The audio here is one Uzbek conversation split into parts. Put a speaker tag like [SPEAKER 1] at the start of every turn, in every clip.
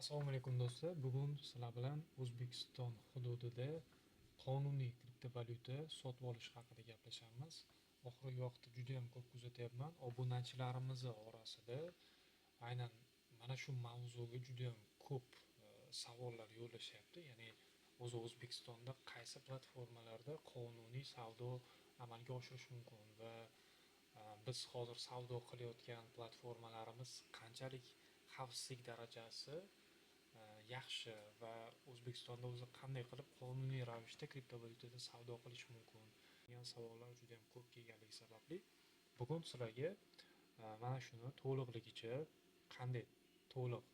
[SPEAKER 1] Assalomu alaykum do'stlar. Bugun sizlar bilan O'zbekiston hududida qonuniy kriptovalyuta sotib olish haqida gaplashamiz. Oxirgi vaqtda juda ham ko'p kuzatyapman. Obunachilarimiz orasida aynan mana shu mavzuga juda ham ko'p savollar yo'llashyapti. Ya'ni O'zbekistonda qaysi platformalarda qonuniy savdo amalga oshirish mumkin va biz hozir savdo qilayotgan platformalarimiz qanchalik xavfsizlik darajasi yaxshi va O'zbekistonda o'zi qanday qilib qonuniy ravishda kriptovalyutada savdo qilish mumkin degan savollar juda ham ko'p kelganligi sababli bugun sizlarga mana shuni to'liqligicha qanday to'liq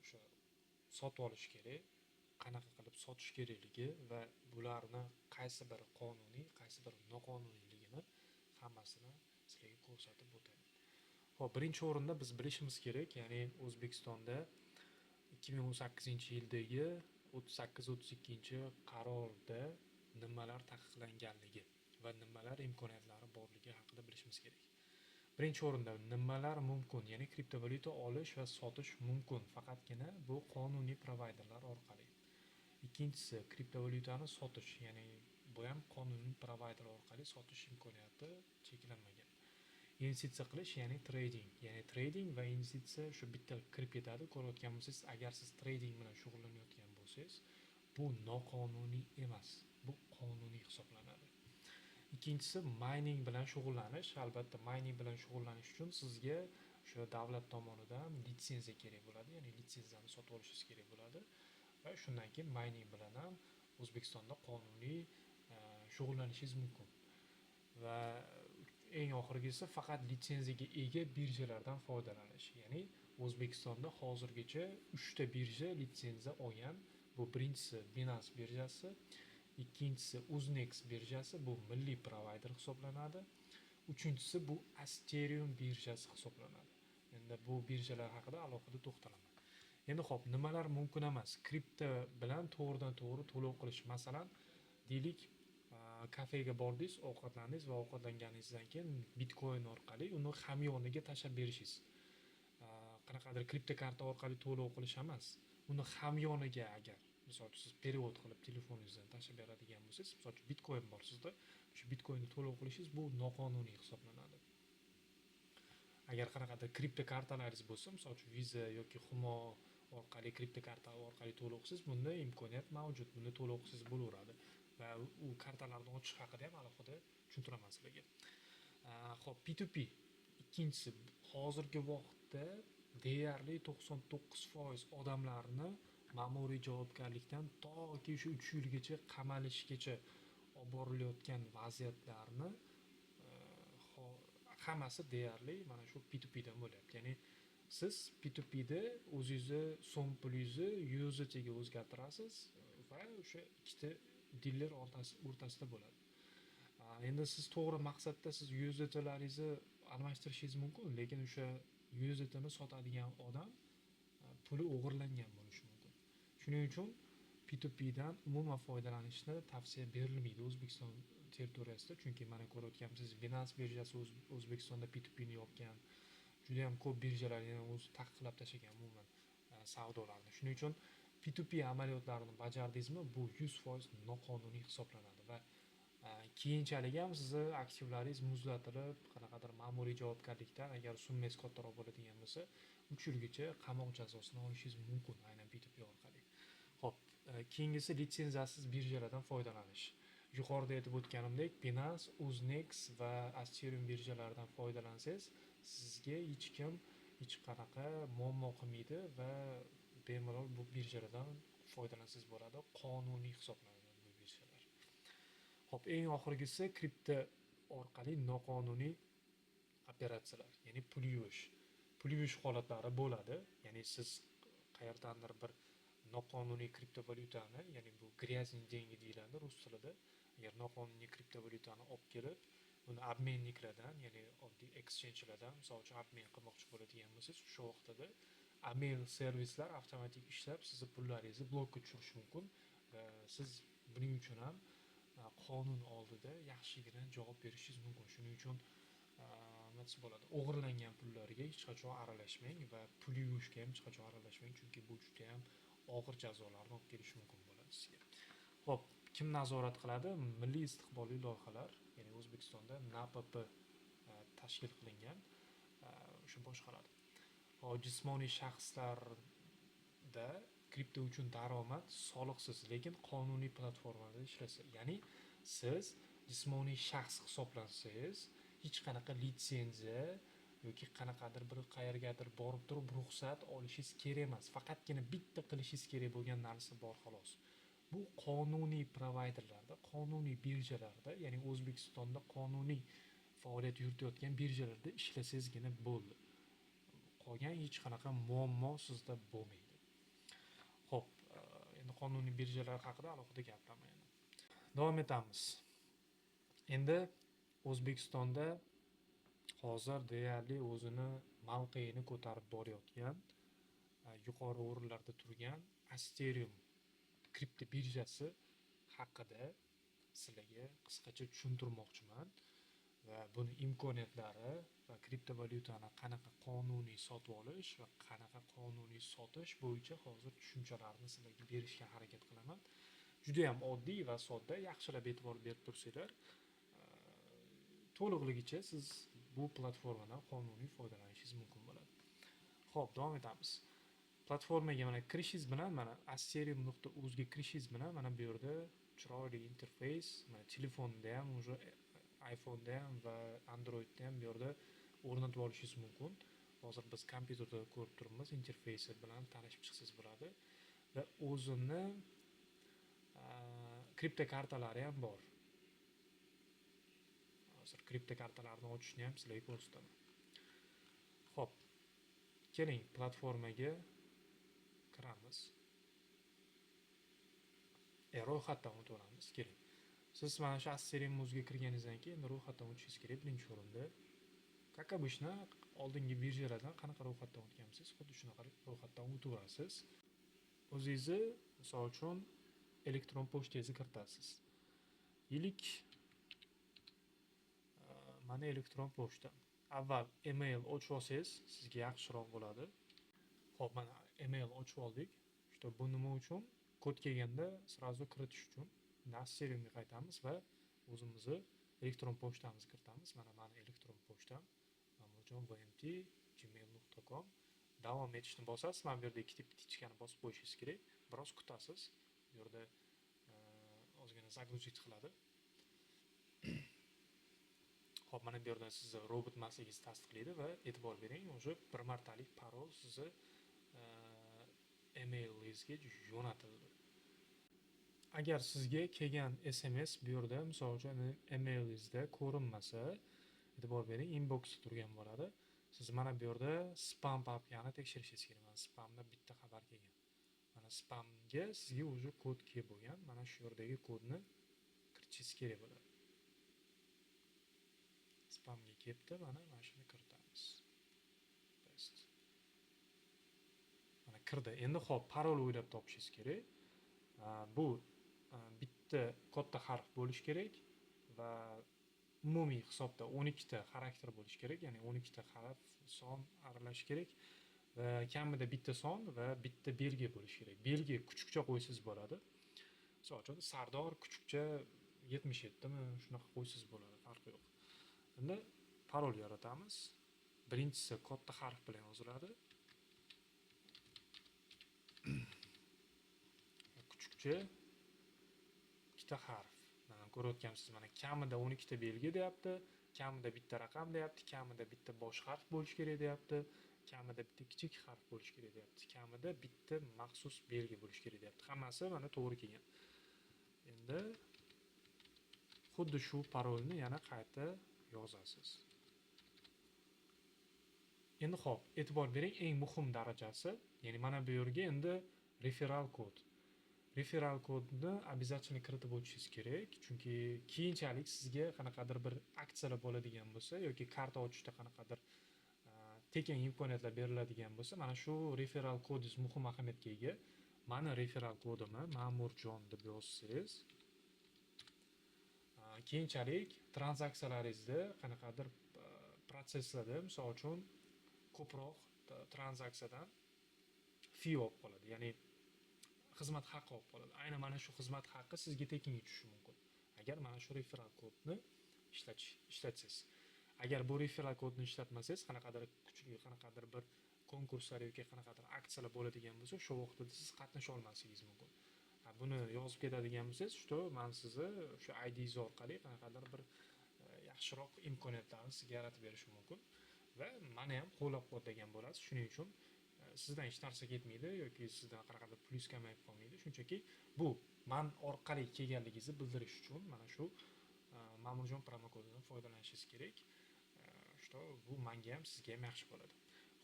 [SPEAKER 1] o'sha sotib olish kerak, qanaqa qilib sotish kerakligi va bularni qaysi biri qonuniy, qaysi biri noqonuniyligini hammasini sizlarga ko'rsatib o'taman. Xo'p, birinchi o'rinda biz bilishimiz kerak, ya'ni O'zbekistonda 2018-yildagi 38-32-qarorda nimalar taqiqlanganligi va nimalar imkoniyatlari borligi haqida bilishimiz kerak. Birinchi o'rinda nimalar mumkin, ya'ni kriptovalyuta olish va sotish mumkin faqatgina bu qonuniy provayderlar orqali. Ikkinchisi, kriptovalyutani sotish, ya'ni bu ham qonuniy provayder orqali sotish imkoniyati cheklanmagan. Investitsiya qilish, ya'ni trading va investitsiya shu bitta kirib ketadi. Ko'rayotgan bo'lsangiz, agar siz trading bilan shug'ullanayotgan bo'lsangiz, bu noqonuniy emas, bu qonuniy hisoblanadi. Ikkinchisi, mining bilan shug'ullanish. Albatta, mining bilan shug'ullanish uchun sizga o'sha davlat tomonidan litsenziya kerak bo'ladi, ya'ni litsenziyani sotib olishingiz kerak bo'ladi va shundan keyin mining bilan ham O'zbekistonda qonuniy shug'ullanishingiz mumkin. Va eng oxirgisi faqat litsenziyaga ega birjalardan foydalanish. Ya'ni O'zbekistonda hozirgacha 3 ta birja litsenziya olgan. Bu birinchisi Binance birjasi, ikkinchisi Uznex birjasi, bu milliy provayder hisoblanadi. Uchinchisi bu Asterium birjasi hisoblanadi. Endi bu birjalar haqida alohida to'xtalaman. Endi xo'p, nimalar mumkin emas? Kripto bilan to'g'ridan-to'g'ri to'lov qilish. Masalan, deylik, kafega bordingiz, ovqatlandingiz va ovqatlanganingizdan keyin bitcoin orqali uni hamyoniga tashlab berishingiz. Qanaqadir kripto karta orqali to'lov qilish emas, uni hamyoniga agar misol uchun siz perevod qilib telefoningizdan tashlab beradigan bo'lsangiz, misol uchun bitcoin bor sizda, shu bitcoinni to'lov qilishingiz bu noqonuniy hisoblanadi. Agar qanaqadir kripto kartalaringiz bo'lsa, misol uchun Visa yoki Humo orqali kripto karta orqali to'lov qilsangiz, bunda imkoniyat mavjud, bunda to'lov qilsangiz bo'laveradi. Va u kartalarni ochish haqida ham alohida tushuntiraman sizlarga. Xo'p, P2P ikkinchisi, hozirgi vaqtda deyarli 99% odamlarni ma'muriy javobgarlikdan toki shu 3 yilgacha qamalishgacha olib borilayotgan vaziyatlarni hammasi deyarli mana shu P2P dan bo'lyapti. Ya'ni siz P2P'da o'zingizni so'm pulingizni USDTga o'zgartirasiz va o'sha ikkita dillar o'rtasida bo'ladi. Endi siz to'g'ri maqsadda siz USDTlaringizni almashtirishingiz mumkin, lekin o'sha USDTni sotadigan odam puli o'g'irlangan bo'lishi mumkin. Shuning uchun P2P dan umuman foydalanishni tavsiya berilmaydi O'zbekiston territoriyasida, chunki mana ko'rayotgansiz Binance birjasi O'zbekistonda P2P ni yopgan. Juda ham ko'p birjalar yana o'zi taqiqlab tashlagan umuman savdolarni. Shuning uchun P2P amaliyotlarini bajardingizmi, bu 100% noqonuniy hisoblanadi va keyinchalik ham sizni aktivlaringiz muzlatilib, qanaqadir ma'muriy javobgarlikdan agar summangiz kattaroq bo'ladigan bo'lsa, 3 yilgacha qamoq jazosini olishingiz mumkin aynan P2P orqali. Xo'p, keyingisi litsenziyasiz birjalardan foydalanish. Yuqorida aytib o'tganimdek, Binance, Uznex va Asterium birjalaridan foydalansangiz, sizga hech kim hech qanaqa muammo qilmaydi va bemalol bu birjalardan foydalansangiz bo'ladi, qonuniy hisoblanadi bu birjalar. Xo'p, eng oxirgisi kripto orqali noqonuniy operatsiyalar, ya'ni pul yuvish. Pul yuvish holatlari bo'ladi, ya'ni siz qayerdandir bir noqonuniy kriptovalyutani, ya'ni bu gryazniy dengi deyiladi rus tilida. Agar noqonuniy kriptovalyutani olib kelib, uni obmenniklardan, ya'ni oddiy exchangelardan, misol uchun obmen qilmoqchi bo'ladigan bo'lsangiz, shu vaqtida obmen servislar avtomatik ishlab, sizni pullaringizni blokka tushirishi mumkin va siz buning uchun ham qonun oldida yaxshigina javob berishingiz mumkin. Shuning uchun nima desa bo'ladi, o'g'irlangan pullarga hech qachon aralashmang va pul yuvishga ham hech qachon aralashmang, chunki bu juda ham og'ir jazolarni olib kelishi mumkin bo'ladi sizga. Xo'p, kim nazorat qiladi? Milliy istiqbolli loyihalar, ya'ni O'zbekistonda NAPP tashkil qilingan, o'sha boshqaradi. Hop, jismoniy shaxslarda kripto uchun daromad soliqsiz, lekin qonuniy platformada ishlasa, ya'ni siz jismoniy shaxs hisoblansangiz, hech qanaqa litsenziya yoki qanaqadir bir qayergadir borib turib ruxsat olishingiz kerak emas. Faqatgina bitta qilishingiz kerak bo'lgan narsa bor xolos. Bu qonuniy provayderlarda, qonuniy birjalarda, ya'ni O'zbekistonda qonuniy faoliyat yuritayotgan birjalarda ishlasangizgina bo'ldi. Qolgan hech qanaqa muammo sizda bo'lmaydi. Xo'p, endi qonuniy birjalar haqida alohida gapirmayman. Davom etamiz. Endi O'zbekistonda hozir deyarli o'zini mavqeini ko'tarib borayotgan, yuqori o'rinlarda turgan Asterium kripto birjasi haqida sizlarga qisqacha tushuntirmoqchiman va buni imkoniyatlari va kriptovalyutani qanaqa qonuniy sotib olish va qanaqa qonuniy sotish bo'yicha hozir tushunchalarni sizlarga berishga harakat qilaman. Juda ham oddiy va sodda, yaxshilab e'tibor berib tursanglar, to'liqligicha siz bu platformadan qonuniy foydalanishingiz mumkin bo'ladi. Xo'p, davom etamiz. Platformaga mana kirishingiz bilan, mana asterium.uz ga kirishingiz bilan mana bu yerda chiroyli interfeys, mana telefonda ham, o'sha iPhone'da ham va Androidda ham bu yerda o'rnatib olishingiz mumkin. Hozir biz kompyuterda ko'rib turibmiz, interfeysi bilan tanishib chiqsangiz bo'ladi. Va o'zini kripto kartalari ham bor. Hozir kripto kartalarni ochishni ham sizlarga ko'rsataman. Xo'p, keling platformaga kiramiz. Ro'yxatdan o'tamiz. Keling. Siz mana shu Asterium.uzga kirganingizdan keyin ro'yxatdan o'tishingiz kerak birinchi o'rinda. Как обычно, oldingi birjalardan qanaqa ro'yxatdan o'tgansiz, xuddi shunaqa ro'yxatdan o'taverasiz. O'zingizni, misol uchun, elektron pochtangizni kiritasiz. Ilik mana elektron pochta. Avval email ochib olsangiz, sizga yaxshiroq bo'ladi. Xo'p, mana email ochib oldik. Что bu nima uchun? Kod kelganda sразу kiritish uchun. Asteriumga qaytamiz va o'zimizni elektron pochtamizni kiritamiz. Mana meni elektron pochtam mamurjon@gmail.com. Davom etishni bosasiz. Mana bu yerda ikkita ptichkani bosib qo'yishingiz kerak. Biroz kutasiz. Bu yerda ozgina загрузить qiladi. Xo'p, mana bu yerda sizni robot emasligingizni tasdiqlaydi va e'tibor bering, o'sha bir martalik parol sizni emailingizga jo'natildi. Agar sizga kelgan SMS bu yerda, misol uchun, emailingizda ko'rinmasa, e'tibor bering, inboxda turgan bo'ladi. Siz mana bu yerda spam papkani tekshirishingiz kerak. Mana spamda bitta xabar kelgan. Mana spamga sizga o'sha kod kelib bo'lgan. Mana shu yerdagi kodni kiritishingiz kerak bo'ladi. Spamga kelibdi, mana shuni kiritamiz. Paste. Mana kirdi. Endi xo'p, parol o'ylab topishingiz kerak. Bu bitta katta harf bo'lish kerak va umumiy hisobda 12 ta xarakter bo'lish kerak, ya'ni 12 ta harf, son aralash kerak va kamida bitta son va bitta belgi bo'lish kerak. Belgi kuchukcha qo'ysangiz bo'ladi. Misol uchun Sardor kuchukcha 77 mi shunaqa qo'ysangiz bo'ladi, farqi yo'q. Endi parol yaratamiz. Birinchisi katta harf bilan yoziladi. Kuchukcha ikkita harf. Mana ko'rayotgansiz, mana kamida 12 ta belgi deyapti, kamida bitta raqam deyapti, kamida bitta bosh harf bo'lish kerak deyapti, kamida bitta kichik harf bo'lish kerak deyapti, kamida bitta maxsus belgi bo'lish kerak deyapti. Hammasi mana to'g'ri kelgan. Endi xuddi shu parolni yana qayta yozasiz. Endi xo'p, e'tibor bering, eng muhim darajasi, ya'ni mana bu yerga endi referral kod. Referral kodni обязательно kiritib o'tishingiz kerak, chunki keyinchalik sizga qanaqadir bir aksiyalar bo'ladigan bo'lsa yoki karta ochishda qanaqadir tekin imkoniyatlar beriladigan bo'lsa, mana shu referral kodingiz muhim ahamiyatga ega. Mana referral kodimni Mamurjon deb yozsangiz, keyinchalik tranzaksiyalaringizda qanaqadir protsesslarda misol uchun ko'proq tranzaksiyadan fi olib qoladi, ya'ni xizmat haqqi olib qoladi. Aynan mana shu xizmat haqqi sizga tekinga tushishi mumkin agar mana shu referral kodni ishlatsangiz. Agar bu referral kodni ishlatmasangiz, qanaqadir kuchli, qanaqadir bir konkurslar yoki qanaqadir aksiyalar bo'ladigan bo'lsa, o'sha vaqtda siz qatnasha olmasligingiz mumkin. Buni yozib ketadigan bo'lsangiz, что men sizni o'sha IDingiz orqali qanaqadir bir yaxshiroq imkoniyatlarni sizga yaratib berishim mumkin va meni ham qo'llab-quvvatlagan bo'lasiz. Shuning uchun sizdan hech narsa ketmaydi yoki sizdan qanaqadir plyus kamayib qolmaydi. Shunchaki bu men orqali kelganligingizni bildirish uchun mana shu Ma'murjon promokodidan foydalanishingiz kerak. Что bu menga ham sizga ham yaxshi bo'ladi.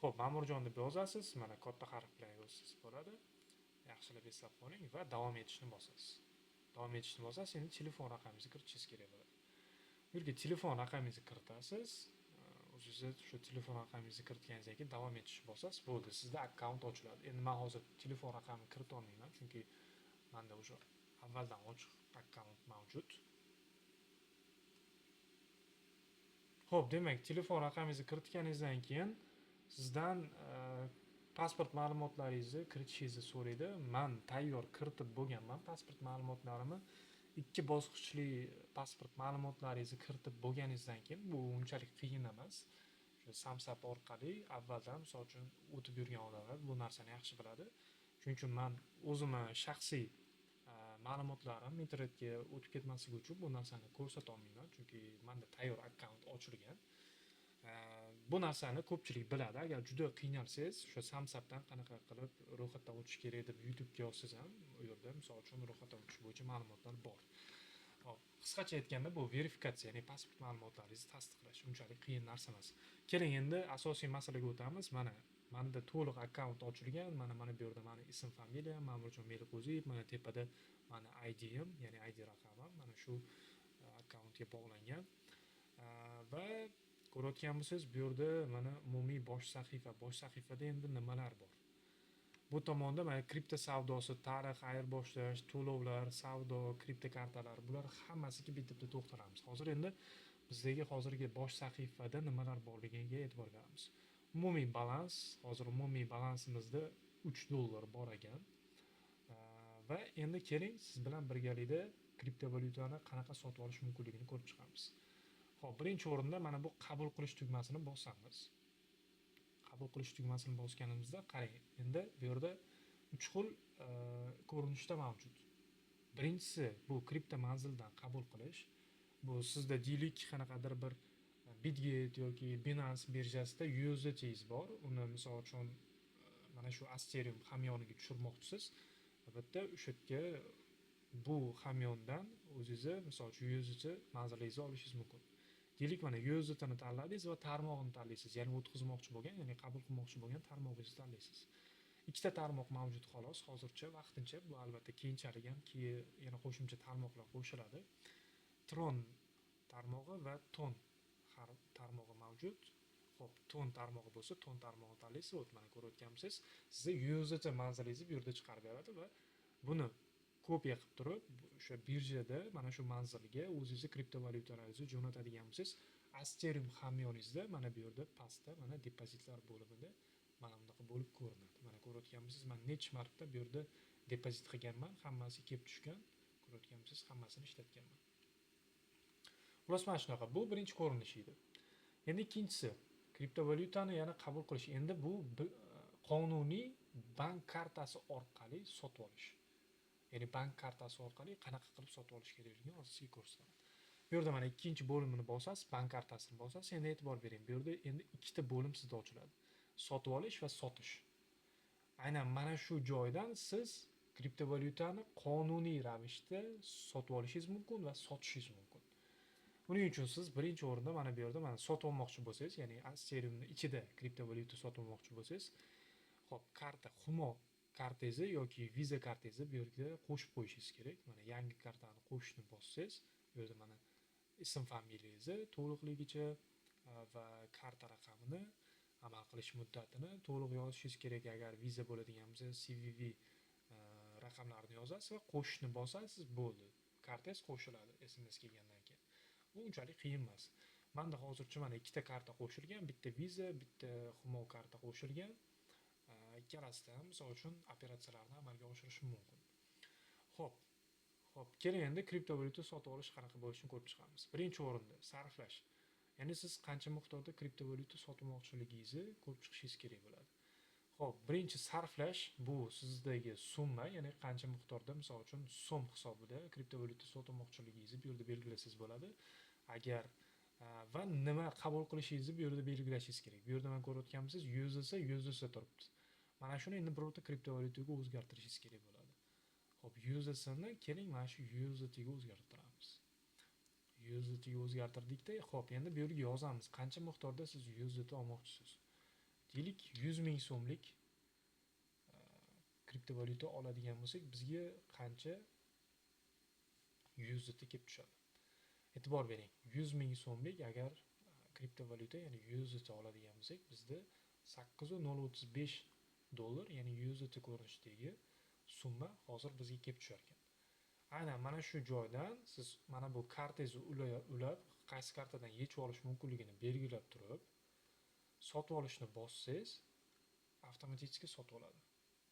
[SPEAKER 1] Xo'p, Ma'murjon deb yozasiz, mana katta harf bilan yozsangiz bo'ladi. Yaxshilab eslab qoling va davom etishni bosasiz. Davom etishni bosasiz, endi telefon raqamingizni kiritishingiz kerak bo'ladi. Bu yerga telefon raqamingizni kiritasiz. O'zingiz shu telefon raqamingizni kiritganingizdan keyin davom etishni bosasiz, bo'ldi. Sizda akkaunt ochiladi. Endi men hozir telefon raqamimni kirita olmayman, chunki menda o'sha avvaldan ochiq akkaunt mavjud. Xo'p, demak, telefon raqamingizni kiritganingizdan keyin sizdan pasport ma'lumotlaringizni kiritishingizni so'raydi. Men tayyor kiritib bo'lganman pasport ma'lumotlarimni. 2 bosqichli pasport ma'lumotlaringizni kiritib bo'lganingizdan keyin bu unchalik qiyin emas. Shu SamSap orqali avvaldan, misol uchun, o'tib yurgan odamlar bu narsani yaxshi biladi. Shuning uchun men o'zimni shaxsiy ma'lumotlarim internetga o'tib ketmasligi uchun bu narsani ko'rsata olmayman, chunki menda tayyor akkaunt ochilgan. Bu narsani ko'pchilik biladi. Agar juda qiynalsangiz, o'sha SamSapdan qanaqa qilib ro'yxatdan o'tish kerak deb YouTube'ga yozsangiz ham, u yerda misol uchun ro'yxatdan o'tish bo'yicha ma'lumotlar bor. Hop, qisqacha aytganda bu verifikatsiya, ya'ni pasport ma'lumotlaringizni tasdiqlash unchalik qiyin narsa emas. Keling, endi asosiy masalaga o'tamiz. Menda to'liq akkaunt ochilgan. Mana bu yerda meni ism, familiya, Ma'murjon Meliqo'ziyev, mana tepada meni ID'im, ya'ni ID raqamim mana shu akkauntga bog'langan. Va ko'rayotgan bo'lsangiz, bu yerda mana umumiy bosh sahifada endi nimalar bor? Bu tomonda mana kripto savdosi, tarix, ayirboshlash, to'lovlar, savdo, kripto kartalar, bular hammasiga bitta-bitta to'xtalamiz. Hozir endi bizdagi hozirgi bosh sahifada nimalar borligiga e'tibor beramiz. Umumiy balans, hozir umumiy balansimizda $3 bor ekan. Va endi keling, siz bilan birgalikda kriptovalyutani qanaqa sotib olish mumkinligini ko'rib chiqamiz. Xo'p, birinchi o'rinda mana bu qabul qilish tugmasini bosamiz. Qabul qilish tugmasini bosganimizda qarang, endi bu yerda 3 xil ko'rinishda mavjud. Birinchisi bu kripto manzildan qabul qilish. Bu sizda deylik qanaqadir bir Bitget yoki Binance birjasida USDT'ingiz bor. Uni misol uchun mana shu Asterium hamyoniga tushirmoqchisiz. Albatta, o'sha yerga bu hamyondan o'zingiz misol uchun USDT manzilingizni olishingiz mumkin. Deylik, mana USDTni tanladingiz va tarmog'ini tanlaysiz. Ya'ni o'tkazmoqchi bo'lgan, ya'ni qabul qilmoqchi bo'lgan tarmog'ingizni tanlaysiz. Ikkita tarmoq mavjud xolos, hozircha vaqtincha. Bu albatta keyinchalik ham yana qo'shimcha tarmoqlar qo'shiladi. Tron tarmog'i va Ton tarmog'i mavjud. Xo'p, Ton tarmog'i bo'lsa, Ton tarmog'ini tanlaysiz. Mana ko'rayotgansiz, sizga USDT manzilingizni bu yerda chiqarib beradi va buni kopiya qilib turib, o'sha birjada mana shu manzilga o'zingizni kriptovalyutalaringizni jo'natadigan bo'lsangiz, Asterium hamyoningizda mana bu yerda pastda mana depozitlar bo'limida mana bunaqa bo'lib ko'rinadi. Mana ko'rayotgansiz, men necha marta bu yerda depozit qilganman, hammasi kelib tushgan. Ko'rayotgansiz, hammasini ishlatganman. Xullas, mana shunaqa. Bu birinchi ko'rinish edi. Endi ikkinchisi, kriptovalyutani yana qabul qilish. Endi bu qonuniy bank kartasi orqali sotib olish. Ya'ni bank kartasi orqali qanaqa qilib sotib olish kerakligini hozir sizga ko'rsataman. Bu yerda mana ikkinchi bo'limini bosasiz, bank kartasini bosasiz. Endi e'tibor bering. Bu yerda endi ikkita bo'lim sizda ochiladi. Sotib olish va sotish. Aynan mana shu joydan siz kriptovalyutani qonuniy ravishda sotib olishingiz mumkin va sotishingiz mumkin. Buning uchun siz birinchi o'rinda mana bu yerda mana sotib olmoqchi bo'lsangiz, ya'ni Asteriumning ichida kriptovalyuta sotib olmoqchi bo'lsangiz, xo'p, karta Humo kartangizni yoki Visa kartangizni bu yerga qo'shib qo'yishingiz kerak. Mana yangi kartani qo'shishni bossangiz, bu yerda mana ism, familiyangizni to'liqligicha va karta raqamini, amal qilish muddatini to'liq yozishingiz kerak. Agar Visa bo'ladigan bo'lsa, CVV raqamlarini yozasiz va qo'shishni bosasiz, bo'ldi. Kartangiz qo'shiladi SMS kelgandan keyin. Bu unchalik qiyin emas. Manda hozircha mana ikkita karta qo'shilgan, bitta Visa, bitta Humo karta qo'shilgan. Ikkalasidan misol uchun operatsiyalarni amalga oshirishim mumkin. Xo'p, keling endi kriptovalyuta sotib olish qanaqa bo'lishini ko'rib chiqamiz. Birinchi o'rinda sarflash. Ya'ni siz qancha miqdorda kriptovalyuta sotmoqchiligingizni ko'rib chiqishingiz kerak bo'ladi. Xo'p, birinchi sarflash bu sizdagi summa, ya'ni qancha miqdorda misol uchun so'm hisobida kriptovalyuta sotmoqchiligingizni bu yerda belgilasangiz bo'ladi. Agar va nima qabul qilishingizni bu yerda belgilashingiz kerak. Bu yerda men ko'rayotganimsiz USDC turibdi. Mana shuni endi birorta kriptovalyutaga o'zgartirishingiz kerak bo'ladi. Xo'p, USDCni keling mana shu USDT ga o'zgartiramiz. USDT ga o'zgartirdikda, xo'p, endi bu yerga yozamiz qancha miqdorda siz USDT olmoqchisiz. Deylik 100 ming so'mlik kriptovalyuta oladigan bo'lsak, bizga qancha USDT kelib tushadi. E'tibor bering, 100 ming so'mlik agar kriptovalyuta, ya'ni USDT oladigan bo'lsak, bizda 8.035 dollar, ya'ni USDT ko'rinishidagi summa hozir bizga kelib tushar ekan. Aynan mana shu joydan siz mana bu kartangizni ulab, qaysi kartadan yechib olish mumkinligini belgilab turib, sotib olishni bossangiz, avtomatik sotib oladi.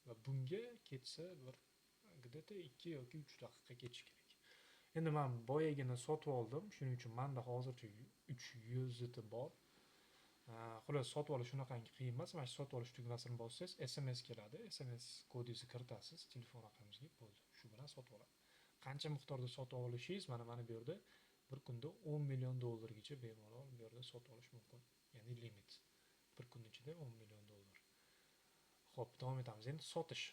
[SPEAKER 1] Va bunga ketsa bir где-то 2 yoki 3 daqiqa ketishi kerak. Endi men boyagina sotib oldim, shuning uchun menda hozircha 3 USDT bor. Xullas sotib olish shunaqangi qiyin emas. Mana shu sotib olish tugmasini bossangiz, SMS keladi. SMS kodingizni kiritasiz telefon raqamingizga, bo'ldi. Shu bilan sotib oladi. Qancha miqdorda sotib olishingiz, mana bu yerda bir kunda 10 million dollargacha bemalol bu yerda sotib olish mumkin. Ya'ni limit. Bir kun ichida 10 million dollar. Xo'p, davom etamiz. Endi sotish.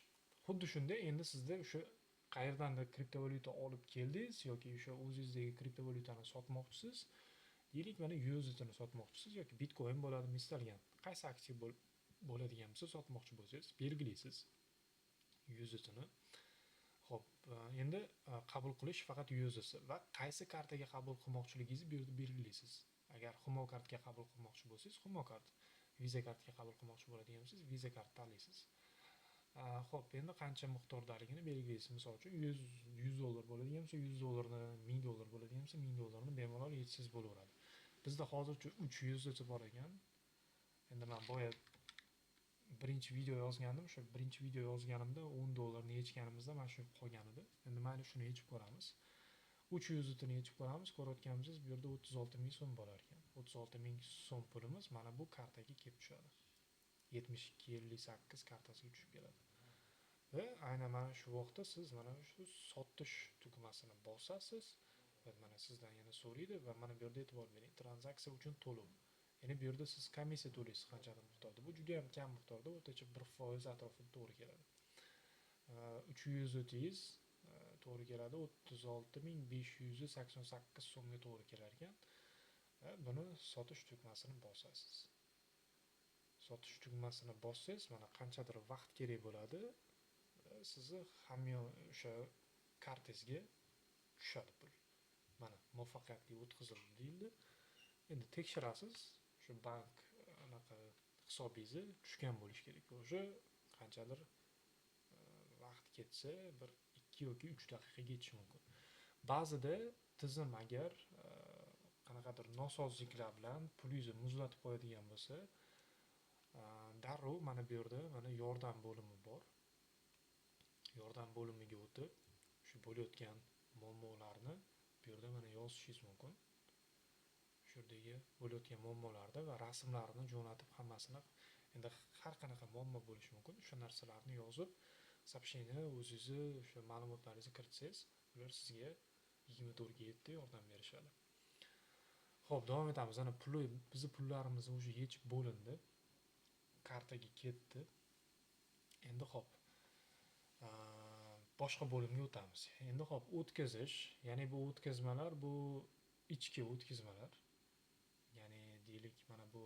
[SPEAKER 1] Xuddi shunday, endi sizda o'sha qayerdandir kriptovalyuta olib keldingiz yoki o'sha o'zingizdagi kriptovalyutani sotmoqchisiz. Deylik, mana USDT ni sotmoqchisiz yoki Bitcoin bo'ladimi, istalgan. Qaysi aksiya bo'ladigan bo'lsa sotmoqchi bo'lsangiz, belgilaysiz USDT ni. Xo'p, endi qabul qilish faqat USDT va qaysi kartaga qabul qilmoqchiligingizni bu yerda belgilaysiz. Agar Humo kartaga qabul qilmoqchi bo'lsangiz, Humo kart. Visa kartaga qabul qilmoqchi bo'ladigan bo'lsangiz, Visa kart tanlaysiz. Xo'p, endi qancha miqdordaligini belgilaysiz. Misol uchun 100 dollar bo'ladigan bo'lsa, 100 dollarni, 1000 dollar bo'ladigan bo'lsa, 1000 dollarni bemalol yechsangiz bo'laveradi. Bizda hozircha 3 USDT bor ekan. Endi men boya birinchi video yozgandim. O'sha birinchi video yozganimda 10 dollarni yechganimizda mana shu qolgan edi. Endi mayli shuni yechib ko'ramiz. 3 USDT ni yechib ko'ramiz. Ko'rayotganimiz bu yerda 36 ming so'm bo'lar ekan. 36 ming so'm pulimiz mana bu kartaga kelib tushadi. 72.58 kartasiga tushib keladi. Va aynan mana shu vaqtda siz mana shu sotish tugmasini bosasiz va mana sizdan yana so'raydi va mana bu yerda e'tibor bering, tranzaksiya uchun to'lov. Ya'ni bu yerda siz komissiya to'laysiz qanchadir miqdorda. Bu juda ham kam miqdorda, o'rtacha 1% atrofida to'g'ri keladi. 3 USDTingiz to'g'ri keladi, 36.588 so'mga to'g'ri kelar ekan. Buni sotish tugmasini bosasiz. Sotish tugmasini bossangiz, mana qanchadir vaqt kerak bo'ladi. Sizni hamyon o'sha kartangizga tushadi pul. Mana muvaffaqiyatli o'tkazildi deyildi. Endi tekshirasiz, shu bank anaqa hisobingizni tushgan bo'lishi kerak. O'sha qanchadir vaqt ketsa, bir 2 yoki 3 daqiqaga yetishi mumkin. Ba'zida tizim agar qanaqadir nosozliklar bilan pulingizni muzlatib qo'yadigan bo'lsa, darrov mana bu yerda mana yordam bo'limi bor. Yordam bo'limiga o'tib, shu bo'layotgan muammolarni bu yerda mana yozishingiz mumkin. Shu yerdagi bo'layotgan muammolarni va rasmlarni jo'natib hammasini, endi har qanaqa muammo bo'lishi mumkin. O'sha narsalarni yozib, сообщение o'zingizni o'sha ma'lumotlaringizni kiritsangiz, ular sizga 24/7 yordam berishadi. Xo'p, davom etamiz. Ana bizning pullarimiz o'sha yechib bo'lindi. Kartaga ketdi. Endi xo'p, boshqa bo'limga o'tamiz. Endi xo'p, o'tkazish, ya'ni bu o'tkazmalar, bu ichki o'tkazmalar. Ya'ni deylik, mana bu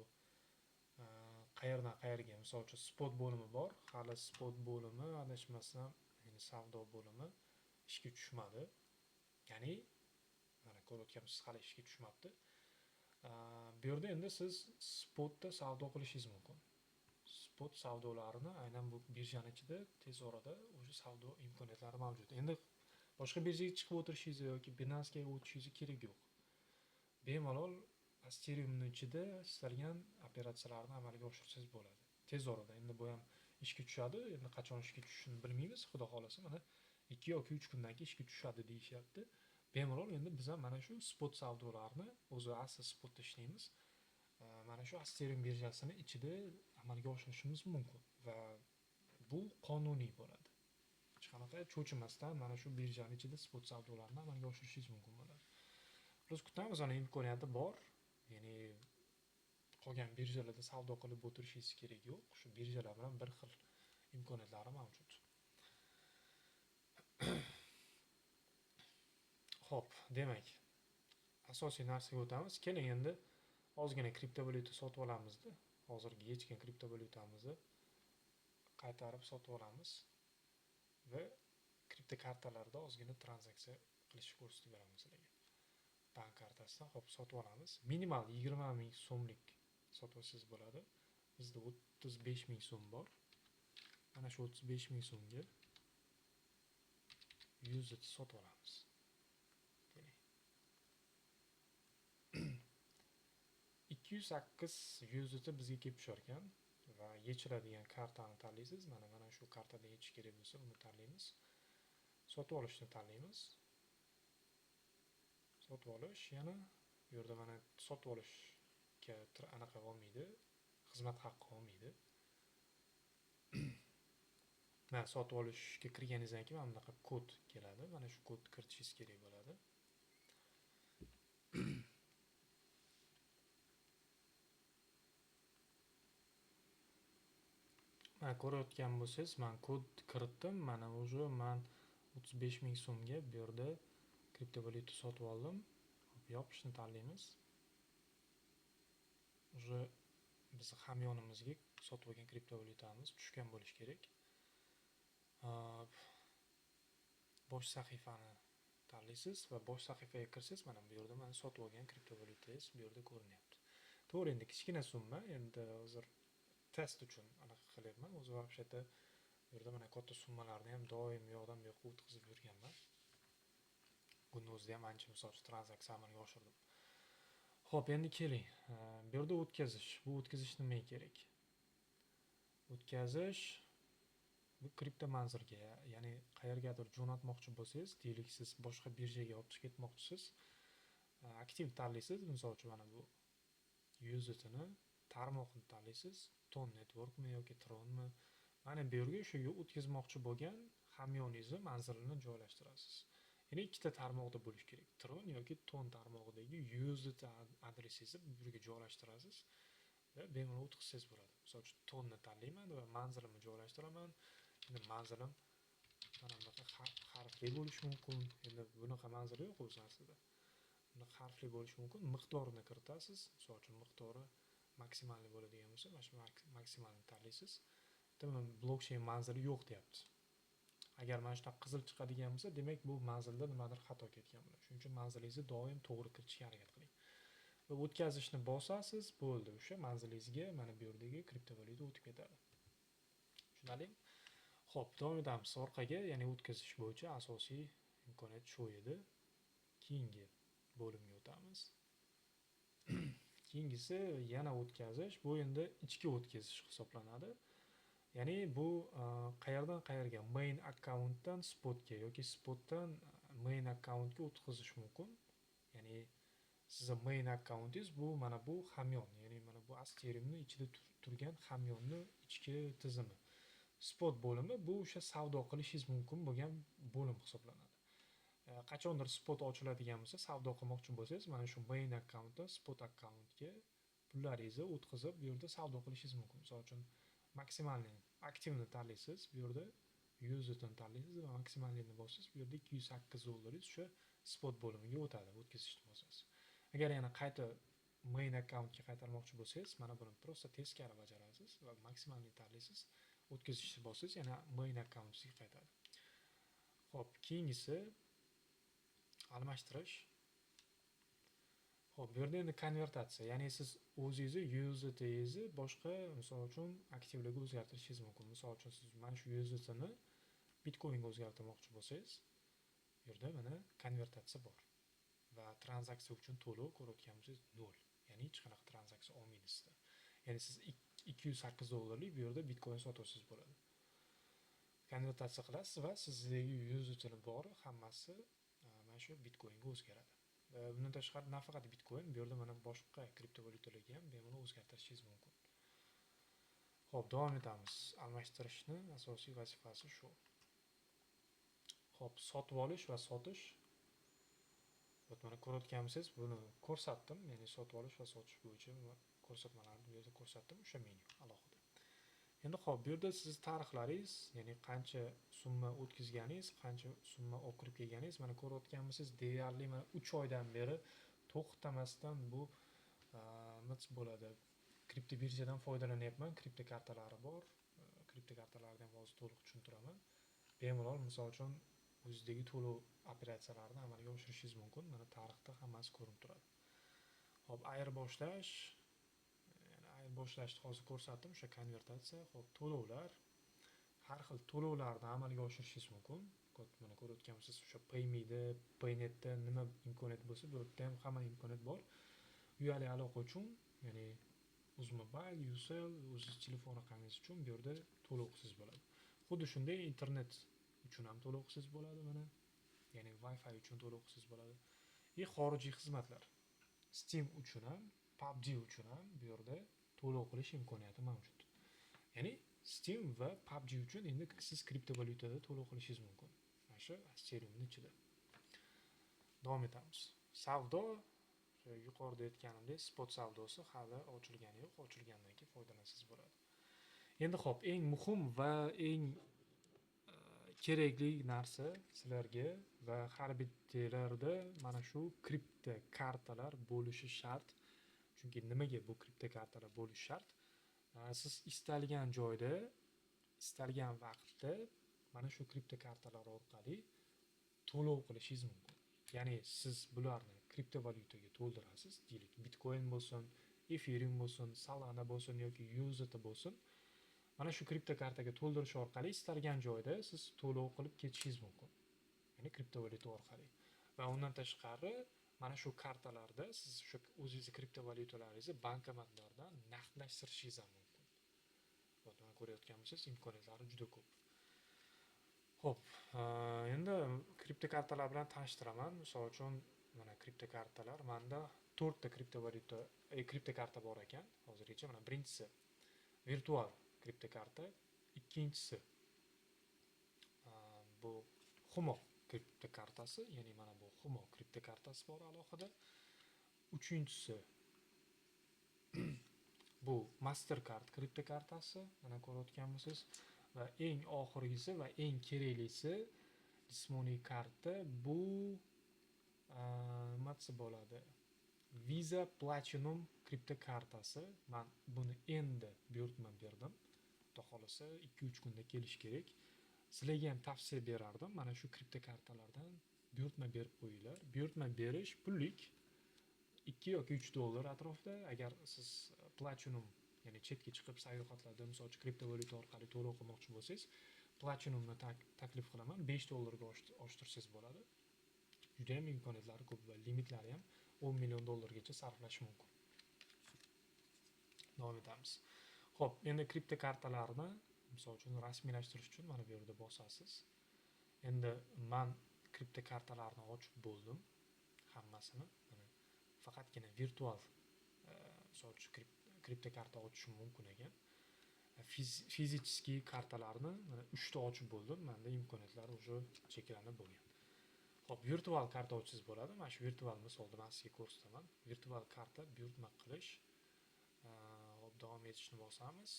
[SPEAKER 1] qayerdan qayerga, misol uchun spot bo'limi bor. Hali spot bo'limi, adashmasam, ya'ni savdo bo'limi ishga tushmadi. Ya'ni mana ko'rayotgansiz, hali ishga tushmabdi. Bu yerda endi siz spotda savdo qilishingiz mumkin. Spot savdolarini aynan bu birjani ichida tez orada o'sha savdo imkoniyatlari mavjud. Endi boshqa birjaga chiqib o'tirishingiz yoki Binance'ga o'tishingiz kerak yo'q. Bemalol Asteriumni ichida istalgan operatsiyalarni amalga oshirsangiz bo'ladi. Tez orada. Endi bu ham ishga tushadi. Endi qachon ishga tushishini bilmaymiz. Xudo xolasa mana 2 yoki 3 kundan keyin ishga tushadi deyishyapti. Bemalol endi biz ham mana shu spot savdolarni, o'zi asli spotda ishlaymiz. Mana shu Asterium birjasini ichida amalga oshirishimiz mumkin va bu qonuniy bo'ladi. Hech qanaqa cho'chimasdan mana shu birjani ichida spot savdolarni amalga oshirishingiz mumkin bo'ladi. Biz kutamiz, ana imkoniyati bor. Ya'ni qolgan birjalarda savdo qilib o'tirishingiz kerak yo'q. Shu birjalar bilan bir xil imkoniyatlari mavjud. Xo'p, demak, asosiy narsaga o'tamiz. Keling endi ozgina kriptovalyuta sotib olamizda. Hozirgi yechgan kriptovalyutamizni qaytarib sotib olamiz va kriptokartalarda ozgina tranzaksiya qilishni ko'rsatib beraman sizlarga. Bank kartasidan hop sotib olamiz. Minimal 20 ming so'mlik sotib olsangiz bo'ladi. Bizda 35 ming so'm bor. Mana shu 35 ming so'mga USDT sotib olamiz. 208 USDT bizga kelib tushar ekan va yechiladigan kartani tanlaysiz. Mana shu kartada yechish kerak bo'lsa, uni tanlaymiz. Sotib olishni tanlaymiz. Sotib olish, yana bu yerda mana sotib olishga anaqa olmaydi, xizmat haqqi olmaydi. Mana sotib olishga kirganingizdan keyin mana bunaqa kod keladi. Mana shu kodni kiritishingiz kerak bo'ladi. Mana ko'rayotgan bo'lsangiz, men kod kiritdim. Mana уже men 35 ming so'mga bu yerda kriptovalyuta sotib oldim. Yopishni tanlaymiz. Уже biz hamyonimizga sotib olgan kriptovalyutamiz tushgan bo'lishi kerak. Bosh sahifani tanlaysiz va bosh sahifaga kirsangiz, mana bu yerda men sotib olgan kriptovalyutangiz bu yerda ko'rinyapti. To'g'ri, endi kichkina summa, endi hozir test uchun anaqa qilyapman. O'zi вообще-то bu yerda mana katta summalarni ham doim yoqdan bu yoqqa o'tkazib yurganman. Buni o'zida ham ancha misol uchun tranzaksiya amalga oshirdim. Xo'p, endi keling. Bu yerda o'tkazish. Bu o'tkazish nimaga kerak? O'tkazish bu kripto manzilga, ya'ni qayergadir jo'natmoqchi bo'lsangiz, deylik siz boshqa birjaga olib chiqib ketmoqchisiz. Aktiv tanlaysiz, misol uchun mana bu USDTni tarmoqni tanlaysiz. Ton networkmi yoki Tronmi? Mana bu yerga shu o'tkazmoqchi bo'lgan hamyoningizni manzilini joylashtirasiz. Ya'ni ikkita tarmoqda bo'lish kerak. Tron yoki Ton tarmog'idagi USDT adresingizni bu yerga joylashtirasiz va bemalol o'tkazsangiz bo'ladi. Misol uchun Tonni tanlayman va manzilimni joylashtiraman. Endi manzilim mana bunaqa harfli bo'lishi mumkin. Endi bunaqa manzil yo'q o'z aslida. Buni harfli bo'lishi mumkin. Miqdorini kiritasiz. Misol uchun miqdori maksimalli bo'ladigan bo'lsa, mana shu maksimalni tanlaysiz. Demak, blokchain manzili yo'q deyapti. Agar mana shunaqa qizil chiqadigan bo'lsa, demak bu manzilda nimadir xato ketgan bo'ladi. Shuning uchun manzilingizni doim to'g'ri kiritishga harakat qiling. Va o'tkazishni bosasiz, bo'ldi. O'sha manzilingizga mana bu yerdagi kriptovalyuta o'tib ketadi. Tushunarlimi? Xo'p, davom etamiz orqaga, ya'ni o'tkazish bo'yicha asosiy imkoniyat shu edi. Keyingi bo'limga o'tamiz. Keyingisi yana o'tkazish. Bu endi ichki o'tkazish hisoblanadi. Ya'ni bu qayerdan qayerga? Main akkauntdan spotga yoki spotdan main akkauntga o'tkazish mumkin. Ya'ni sizning main akkauntingiz bu mana bu hamyon, ya'ni mana bu Asteriumni ichida turgan hamyonni ichki tizimi. Spot bo'limi bu o'sha savdo qilishingiz mumkin bo'lgan bo'lim hisoblanadi. Qachondir spot ochiladigan bo'lsa, savdo qilmoqchi bo'lsangiz, mana shu main akkauntdan spot akkauntga pullaringizni o'tkazib, bu yerda savdo qilishingiz mumkin. Misol uchun maksimalni aktivni tanlaysiz, bu yerda USDTni tanlaysiz va maksimalni bossiz, bu yerda $208 o'sha spot bo'limiga o'tadi, o'tkazishni bosasiz. Agar yana qayta main akkauntga qaytarmoqchi bo'lsangiz, mana buni prosta teskari bajarasiz va maksimalni tanlaysiz, o'tkazishni bosasiz, yana main akkauntingizga qaytadi. Xo'p, keyingisi almashtirish. Xo'p, bu yerda endi konvertatsiya, ya'ni siz o'zingizni USDT'ingizni boshqa, misol uchun, aktivlarga o'zgartirishingiz mumkin. Misol uchun, siz mana shu USDTni Bitcoinga o'zgartirmoqchi bo'lsangiz, bu yerda mana konvertatsiya bor. Va tranzaksiya uchun to'lov ko'rayotgan bo'lsangiz 0. ya'ni hech qanaqa tranzaksiya olmaydi sizda. Ya'ni siz $208 bu yerda bitcoin sotuvsiz bo'ladi. Konvertatsiya qilasiz va sizdagi USDT bor hammasi mana shu bitcoinga o'zgaradi. Va bundan tashqari nafaqat bitcoin, bu yerda mana boshqa kriptovalyutalarga ham bemalol o'zgartirishingiz mumkin. Xo'p, davom etamiz. Almashtirishni asosiy vazifasi shu. Xo'p, sotib olish va sotish. Mana ko'rayotgansiz, buni ko'rsatdim, ya'ni sotib olish va sotish bo'yicha ko'rsatmalarni bu yerda ko'rsatdim, o'sha menyu alohida. Endi xo'p, bu yerda siz tarixlaringiz, ya'ni qancha summa o'tkazganingiz, qancha summa olib kirib kelganingiz, mana ko'rayotgansiz, deyarli mana 3 oydan beri to'xtamasdan bu nima bo'ladi? Kripto birjadan foydalanyapman, kripto kartalari bor. Kripto kartalardan hozir to'liq tushuntiraman. Bemalol misol uchun o'zidagi to'lov operatsiyalarini amalga oshirishingiz mumkin. Mana tarixda hammasi ko'rinib turadi. Hop, ayirboshlash. Ya'ni ayirboshlashni hozir ko'rsatdim, o'sha konvertatsiya. Hop, to'lovlar. Har xil to'lovlarni amalga oshirishingiz mumkin. Mana ko'rayotgansiz, o'sha PayMe'da, Paynetda nima imkoniyat bo'lsa, bu yerda ham hamma imkoniyat bor. Uyali aloqa uchun, ya'ni Uzmobile, Ucell, o'zingiz telefon raqamingiz uchun bu yerda to'lovsiz bo'ladi. Xuddi shunday internet uchun ham to'lovsiz bo'ladi mana. Ya'ni Wi-Fi uchun to'lovsiz bo'ladi. Xorijiy xizmatlar. Steam uchun ham, PUBG uchun ham bu yerda to'lov qilish imkoniyati mavjud. Ya'ni Steam va PUBG uchun endi siz kriptovalyutada to'lov qilishingiz mumkin. Mana shu Ethereumning ichida. Davom etamiz. Savdo, yuqorida aytganimdek, spot savdosi hali ochilgani yo'q, ochilgandan keyin foydalansangiz bo'ladi. Endi xo'p, eng muhim va eng kerakli narsa sizlarga va har bittalarda mana shu kripto kartalar bo'lishi shart. Chunki nimaga bu kripto kartalar bo'lishi shart? Siz istalgan joyda, istalgan vaqtda mana shu kripto kartalar orqali to'lov qilishingiz mumkin. Ya'ni siz bularni kriptovalyutaga to'ldirasiz, deylik Bitcoin bo'lsin, Ethereum bo'lsin, Solana bo'lsin yoki USDT bo'lsin. Mana shu kripto kartaga to'ldirish orqali istalgan joyda siz to'lov qilib ketishingiz mumkin. Ya'ni kriptovalyuta orqali. Va undan tashqari mana shu kartalarda siz o'sha o'zingizning kriptovalyutalaringizni bankomatlardan naqdlashtirishingiz ham mumkin. Mana ko'rayotgansiz, imkoniyatlari juda ko'p. Xo'p, endi kripto kartalar bilan tanishtiraman. Misol uchun mana kripto kartalar, menda 4 ta kriptovalyuta, kripto karta bor ekan. Hozirgacha mana birinchisi virtual kripto karta, ikkinchisi bu Humo kripto kartasi, ya'ni mana bu Humo kripto kartasi bor alohida. Uchinchisi bu Mastercard kripto kartasi, mana ko'rayotgansiz, va eng oxirgisi va eng keraklisi jismoniy karta bu nima bo'ladi? Visa Platinum kripto kartasi. Men buni endi buyurtma berdim. Xudo xolasa 2-3 kunda kelish kerak. Sizlarga ham tavsiya berardim. Mana shu kripto kartalardan buyurtma berib qo'yinglar. Buyurtma berish pullik. 2 yoki $3 atrofida. Agar siz Platinum, ya'ni chetga chiqib sayohatlarda misol uchun kriptovalyuta orqali to'lov qilmoqchi bo'lsangiz, Platinumni taklif qilaman. $5 ga oshtirsangiz bo'ladi. Juda ham imkoniyatlari ko'p va limitlari ham $10 million gacha sarflash mumkin. Davom etamiz. Xo'p, endi kripto kartalarni misol uchun rasmiylashtirish uchun mana bu yerda bosasiz. Endi men kripto kartalarni ochib bo'ldim, hammasini. Mana faqatgina virtual misol uchun kripto karta ochishim mumkin ekan. Fizikiy kartalarni mana 3 ta ochib bo'ldim. Menda imkoniyatlar уже cheklanib bo'lgan. Xo'p, virtual karta ochsangiz bo'ladi. Mana shu virtual misolda men sizga ko'rsataman. Virtual karta buyurtma qilish. Hop, davom etishni bosamiz.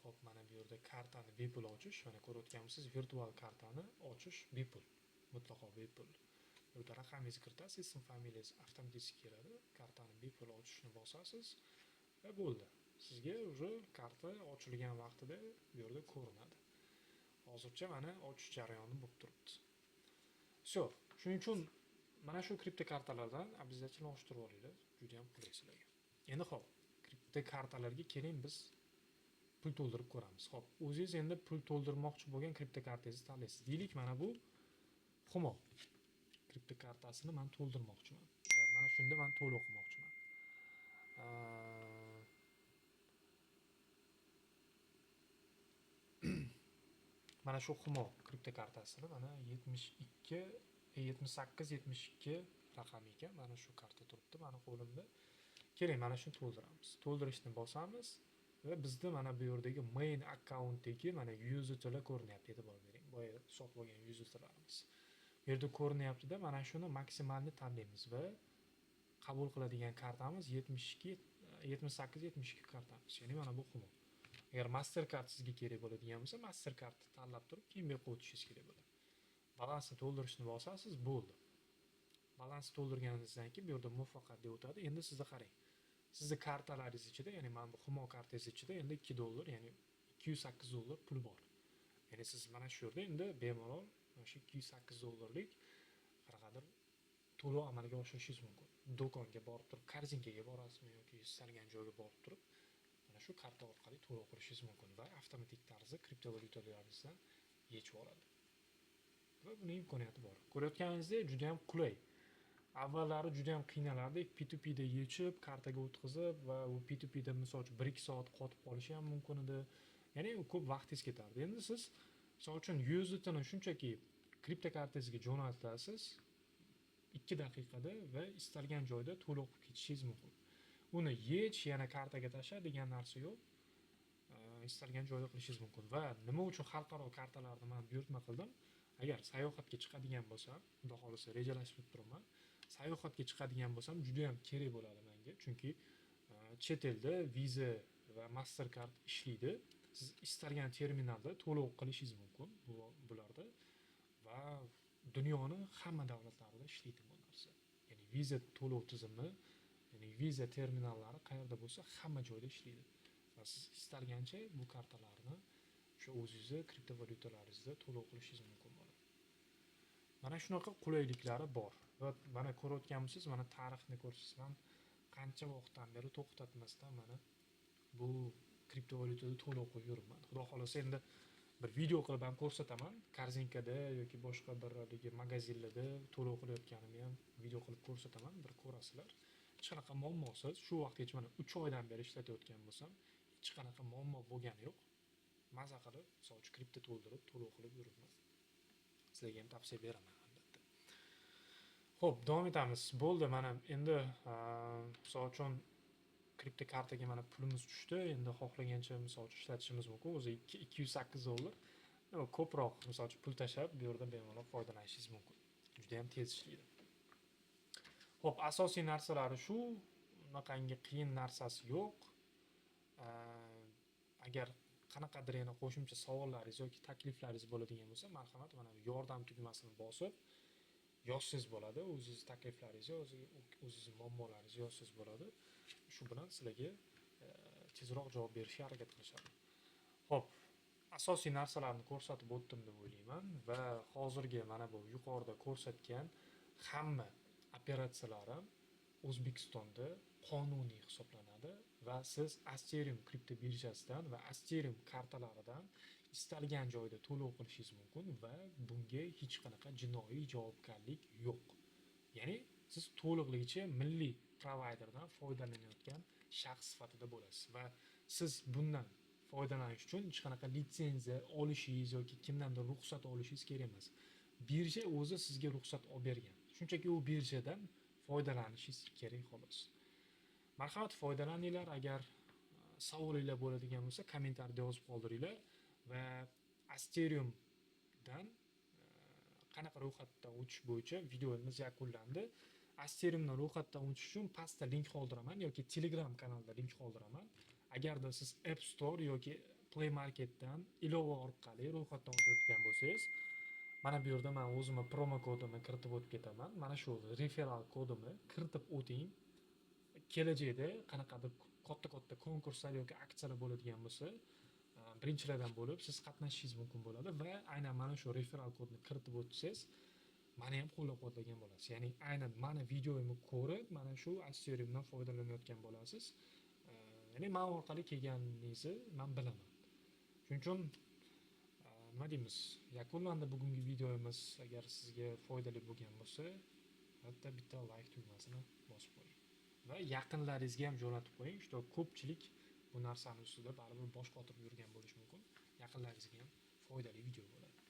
[SPEAKER 1] Hop, mana bu yerda kartani bepul ochish, mana ko'rayotgansiz, virtual kartani ochish bepul. Mutlaqo bepul. Bu yerda raqamingizni kiritasiz, ism familiyangiz avtomatik keladi. Kartani bepul ochishni bosasiz va bo'ldi. Sizga уже karta ochilgan vaqtida bu yerda ko'rinadi. Hozircha mana ochish jarayoni bo'lib turibdi. Shuning uchun mana shu kripto kartalardan обязательно ochtirib olinglar. Juda ham qulay sizlarga. Endi xo'p, kripto kartalarga keling, biz pul to'ldirib ko'ramiz. Xo'p, o'zingiz endi pul to'ldirmoqchi bo'lgan kripto kartangizni tanlaysiz. Deylik, mana bu Humo kripto kartasini men to'ldirmoqchiman va mana shunda men to'lov o'qimoqchiman. Mana shu Humo kripto kartasini mana 72 78 72 raqam ekan. Mana shu karta turibdi mana qo'limda. Keling, mana shuni to'ldiramiz. To'ldirishni bosamiz va bizda mana bu yerdagi main akkauntdagi mana userlar ko'rinyapti. E'tibor bering. Boya sotib olgan userlarimiz. Bu yerda ko'rinyapti-da, mana shuni maksimalni tanlaymiz va qabul qiladigan kartamiz 72 78 72 kartamiz. Ya'ni mana bu Humo. Agar Mastercard sizga kerak bo'ladigan bo'lsa, Mastercardni tanlab turib, keyin bu yoqqa o'tishingiz kerak bo'ladi. Balansni to'ldirishni bosasiz, bo'ldi. Balansni to'ldirganingizdan keyin bu yerda muvaffaqiyatli o'tadi. Endi sizga qarang. Sizni kartalaringiz ichida, ya'ni mana bu Humo kartangiz ichida endi $2, ya'ni $208 pul bor. Ya'ni siz mana shu yerda endi bemalol mana shu $208lik qanaqadir to'lov amalga oshirishingiz mumkin. Do'konga borib turib, korzinkaga borasizmi yoki istalgan joyga borib turib, mana shu karta orqali to'lov qilishingiz mumkin va avtomatik tarzda kriptovalyutalaringizdan yechib oladi. Va buning imkoniyati bor. Ko'rayotganingizdek, juda ham qulay. Avvallari juda ham qiynalardik, P2P da yechib, kartaga o'tkazib va u P2P da misol uchun 1-2 soat qotib qolishi ham mumkin edi. Ya'ni ko'p vaqtingiz ketardi. Endi siz misol uchun USDTni shunchaki kripto kartangizga jo'natasiz 2 daqiqada va istalgan joyda to'lov qilib ketishingiz mumkin. Uni yech, yana kartaga tasha degan narsa yo'q. Istalgan joyda qilishingiz mumkin. Va nima uchun xalqaro kartalarni men buyurtma qildim? Agar sayohatga chiqadigan bo'lsam, xudo xolisa rejalashtirib turaman. Sayohatga chiqadigan bo'lsam juda ham kerak bo'ladi menga, chunki chet elda Visa va Mastercard ishlaydi. Siz istalgan terminalda to'lov qilishingiz mumkin bularda va dunyoning hamma davlatlarida ishlaydi bu narsa. Ya'ni Visa to'lov tizimi, ya'ni Visa terminallari qayerda bo'lsa, hamma joyda ishlaydi. Va siz istalgancha bu kartalarni shu o'zingizni kriptovalyutalaringizda to'lov qilishingiz mumkin bo'ladi. Mana shunaqa qulayliklari bor. Va mana ko'rayotgan bo'lsangiz, mana tarixni ko'rsangiz, men qancha vaqtdan beri to'xtatmasdan mana bu kriptovalyutada to'lov qilib yuribman. Xudo xolasa endi bir video qilib ham ko'rsataman. Korzinkada yoki boshqa bir magazinlarda to'lov qilayotganimni ham video qilib ko'rsataman, bir ko'rasizlar. Hech qanaqa muammosiz, shu vaqtgacha mana 3 oydan beri ishlatayotgan bo'lsam, hech qanaqa muammo bo'lgani yo'q. Maza qilib, misol uchun kripto to'ldirib, to'lov qilib yuribman. Sizlarga ham tavsiya beraman albatta. Xo'p, davom etamiz. Bo'ldi, mana endi misol uchun kripto kartaga mana pulimiz tushdi. Endi xohlagancha misol uchun ishlatishimiz mumkin. O'zi $208. Ko'proq misol uchun pul tashab, bu yerda bemalol foydalanishingiz mumkin. Juda ham tez ishlaydi. Xo'p, asosiy narsalari shu, unaqangi qiyin narsasi yo'q. Agar qanaqadir yana qo'shimcha savollaringiz yoki takliflaringiz bo'ladigan bo'lsa, marhamat mana yordam tugmasini bosib yozsangiz bo'ladi. O'zingiz takliflaringizni, o'zingiz muammolaringizni yozsangiz bo'ladi. Shu bilan sizlarga tezroq javob berishga harakat qilishadi. Xo'p, asosiy narsalarni ko'rsatib o'tdim deb o'ylayman va hozirgi mana bu yuqorida ko'rsatgan hamma operatsiyalar O'zbekistonda qonuniy hisoblanadi va siz Asterium kripto birjasidan va Asterium kartalaridan istalgan joyda to'lov qilishingiz mumkin va bunga hech qanaqa jinoiy javobgarlik yo'q. Ya'ni siz to'liqligicha milliy provayderdan foydalanayotgan shaxs sifatida bo'lasiz va siz bundan foydalanish uchun hech qanaqa litsenziya olishingiz yoki kimdandir ruxsat olishingiz kerak emas. Birja o'zi sizga ruxsat olib bergan. Shunchaki u birjadan foydalanishingiz kerak xolos. Marhamat foydalaninglar. Agar savolinglar bo'ladigan bo'lsa, kommentariyada yozib qoldiringlar va Asteriumdan qanaqa ro'yxatdan o'tish bo'yicha videomiz yakunlandi. Asteriumdan ro'yxatdan o'tish uchun pastda link qoldiraman yoki Telegram kanalida link qoldiraman. Agarda siz App Store yoki Play Marketdan ilova orqali ro'yxatdan o'tayotgan bo'lsangiz, mana bu yerda men o'zimning promo kodimni kiritib o'tib ketaman. Mana shu referral kodimni kiritib o'ting. Kelajakda qanaqadir katta konkurslar yoki aksiyalar bo'ladigan bo'lsa, birinchilardan bo'lib siz qatnashishingiz mumkin bo'ladi va aynan mana shu referral kodni kiritib o'tsangiz, meni ham qo'llab-quvvatlagan bo'lasiz. Ya'ni aynan meni videomni ko'rib, mana shu Asteriumdan foydalanayotgan bo'lasiz. Ya'ni men orqali kelganingizni men bilaman. Shuning uchun nima deymiz, yakunlandi bugungi videomiz. Agar sizga foydali bo'lgan bo'lsa, albatta bitta like tugmasini bosib qo'ying va yaqinlaringizga ham jo'natib qo'ying. Shu ko'pchilik bu narsani ustida baribir bosh qotirib yurgan bo'lishi mumkin. Yaqinlaringizga ham foydali video bo'ladi.